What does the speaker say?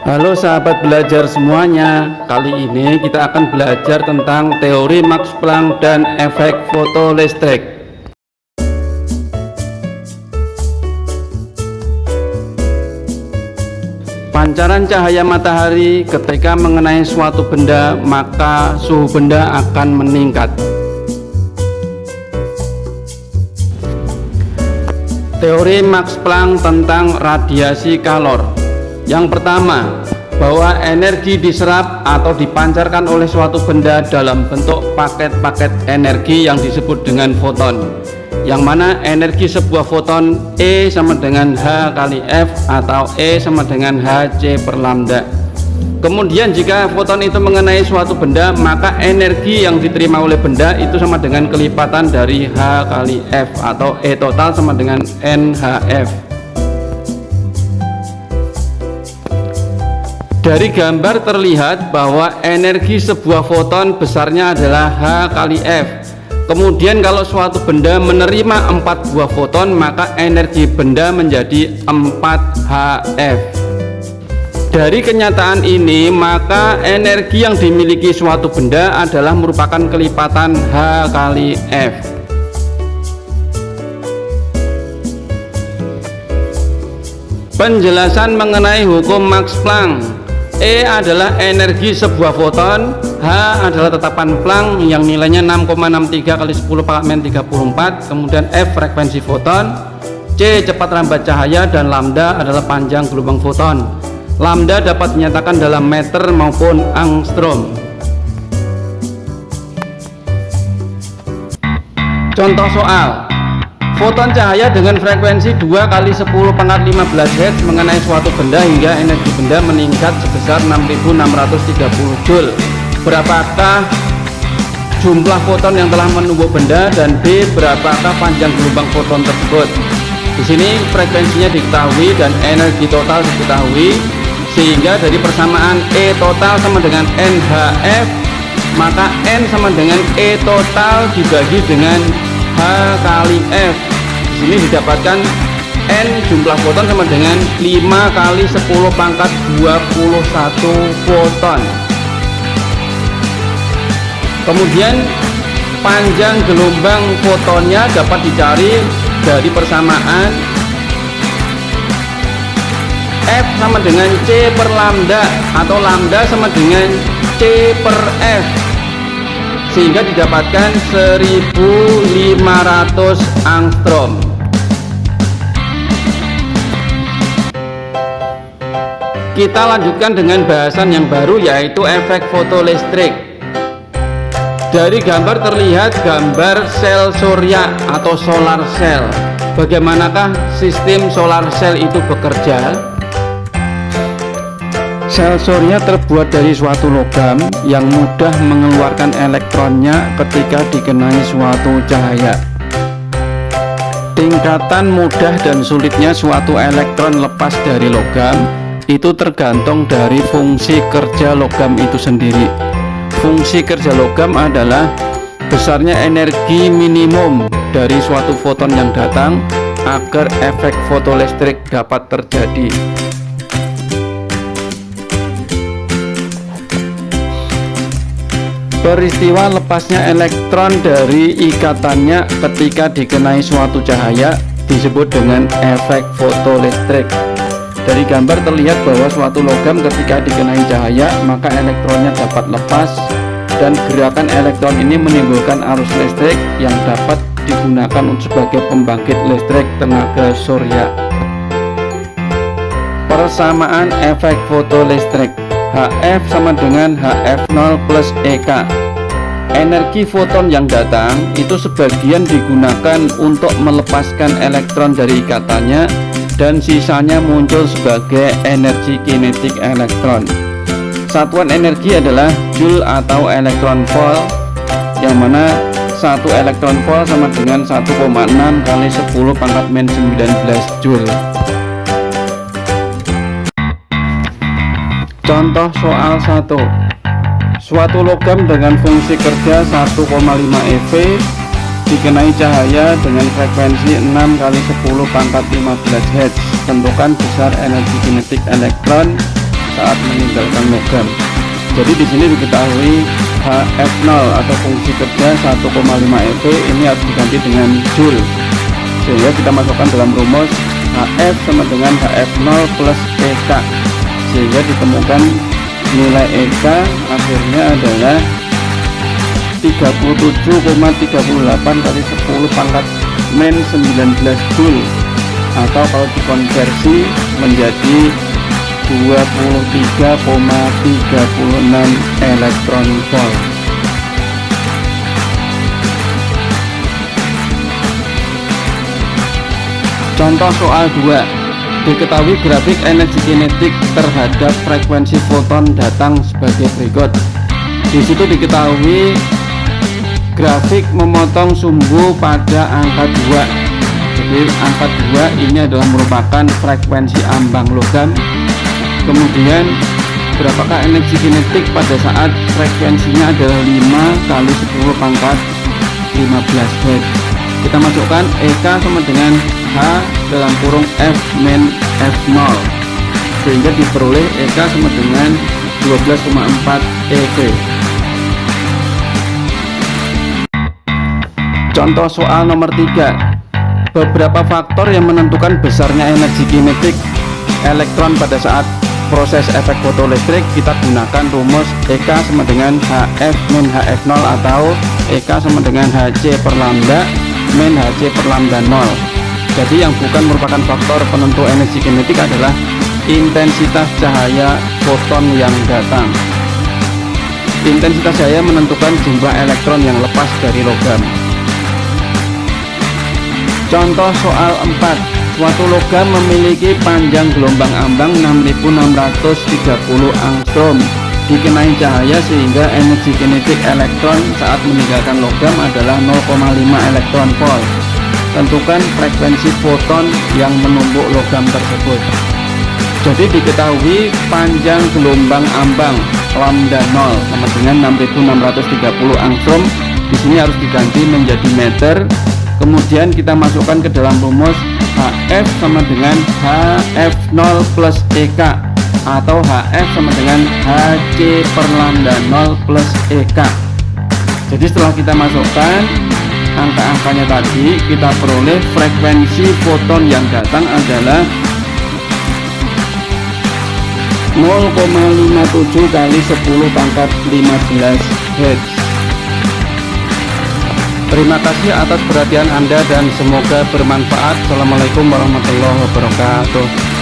Halo sahabat belajar semuanya, kali ini kita akan belajar tentang teori Max Planck dan efek fotolistrik. Pancaran cahaya matahari ketika mengenai suatu benda, maka suhu benda akan meningkat. Teori Max Planck tentang radiasi kalor. Yang pertama, bahwa energi diserap atau dipancarkan oleh suatu benda dalam bentuk paket-paket energi yang disebut dengan foton, yang mana energi sebuah foton E sama dengan H kali F atau E sama dengan Hc per lambda. Kemudian jika foton itu mengenai suatu benda, maka energi yang diterima oleh benda itu sama dengan kelipatan dari H kali F atau E total sama dengan NHF. Dari gambar terlihat bahwa energi sebuah foton besarnya adalah H kali F. Kemudian kalau suatu benda menerima 4 buah foton, maka energi benda menjadi 4HF. Dari kenyataan ini, maka energi yang dimiliki suatu benda adalah merupakan kelipatan H kali F. Penjelasan mengenai hukum Max Planck. E adalah energi sebuah foton, H adalah tetapan Planck yang nilainya 6,63 kali 10 pangkat -34, kemudian F frekuensi foton, C cepat rambat cahaya, dan lambda adalah panjang gelombang foton. Lambda dapat dinyatakan dalam meter maupun angstrom. Contoh soal. Foton cahaya dengan frekuensi 2 kali 10 pangkat 15 Hz mengenai suatu benda hingga energi benda meningkat sebesar 6630 Joule. Berapakah jumlah foton yang telah menumbuk benda, dan B berapakah panjang gelombang foton tersebut? Di sini frekuensinya diketahui dan energi total diketahui, sehingga dari persamaan E total sama dengan NHF, maka N sama dengan E total dibagi dengan H kali F. Di sini didapatkan N jumlah foton sama dengan 5 kali 10 pangkat 21 foton. Kemudian panjang gelombang fotonnya dapat dicari dari persamaan F sama dengan C per lambda atau lambda sama dengan C per F, sehingga didapatkan 1500 angstrom. Kita lanjutkan dengan bahasan yang baru, yaitu efek fotolistrik. Dari gambar terlihat gambar sel surya atau solar cell. Bagaimanakah sistem solar cell itu bekerja? Sel surya terbuat dari suatu logam yang mudah mengeluarkan elektronnya ketika dikenai suatu cahaya. Tingkatan mudah dan sulitnya suatu elektron lepas dari logam itu tergantung dari fungsi kerja logam itu sendiri. Fungsi kerja logam adalah besarnya energi minimum dari suatu foton yang datang agar efek fotolistrik dapat terjadi. Peristiwa lepasnya elektron dari ikatannya ketika dikenai suatu cahaya disebut dengan efek fotolistrik. Dari gambar terlihat bahwa suatu logam ketika dikenai cahaya, maka elektronnya dapat lepas, dan gerakan elektron ini menimbulkan arus listrik yang dapat digunakan sebagai pembangkit listrik tenaga surya. Persamaan efek fotolistrik. HF sama dengan HF0 plus EK. Energi foton yang datang itu sebagian digunakan untuk melepaskan elektron dari ikatannya, dan sisanya muncul sebagai energi kinetik elektron. Satuan energi adalah Joule atau elektron volt, yang mana 1 elektron volt sama dengan 1,6 kali 10 pangkat -19 Joule. Contoh soal 1. Suatu logam dengan fungsi kerja 1,5 eV dikenai cahaya dengan frekuensi 6 kali 10 pangkat 15 Hz. Tentukan besar energi kinetik elektron saat meninggalkan logam. Jadi di sini diketahui HF0 atau fungsi kerja 1,5 eV ini harus diganti dengan Joule, sehingga kita masukkan dalam rumus HF sama dengan HF0 plus EK, sehingga ditemukan nilai EK akhirnya adalah 37,38 kali 10 pangkat min 19 Joule, atau kalau dikonversi menjadi 23,36 elektron volt. Contoh soal 2. Diketahui grafik energi kinetik terhadap frekuensi foton datang sebagai berikut. Di situ diketahui grafik memotong sumbu pada angka 2. Jadi angka 2 ini adalah merupakan frekuensi ambang logam. Kemudian berapakah energi kinetik pada saat frekuensinya adalah 5 kali 10 pangkat 15 Hz. Kita masukkan EK sama dengan H dalam kurung F min F0, sehingga diperoleh EK sama dengan 12,4 eV. Contoh soal nomor 3. Beberapa faktor yang menentukan besarnya energi kinetik elektron pada saat proses efek fotolistrik, kita gunakan rumus EK sama dengan HF min HF0 atau EK sama dengan HC per lambda min HC per lambda 0. Jadi yang bukan merupakan faktor penentu energi kinetik adalah intensitas cahaya foton yang datang. Intensitas cahaya menentukan jumlah elektron yang lepas dari logam. Contoh soal 4. Suatu logam memiliki panjang gelombang ambang 6630 angstrom, dikenai cahaya sehingga energi kinetik elektron saat meninggalkan logam adalah 0,5 elektron volt. Tentukan frekuensi foton yang menumbuk logam tersebut. Jadi diketahui panjang gelombang ambang lambda 0 sama dengan 6630 angstrom. Di sini harus diganti menjadi meter. Kemudian kita masukkan ke dalam rumus HF sama dengan HF0 plus EK, atau HF sama dengan HC per lambda 0 plus EK. Jadi setelah kita masukkan angka-angkanya tadi, kita peroleh frekuensi foton yang datang adalah 0,57 kali 10 pangkat 15 Hz. Terima kasih atas perhatian Anda dan semoga bermanfaat. Assalamualaikum warahmatullahi wabarakatuh.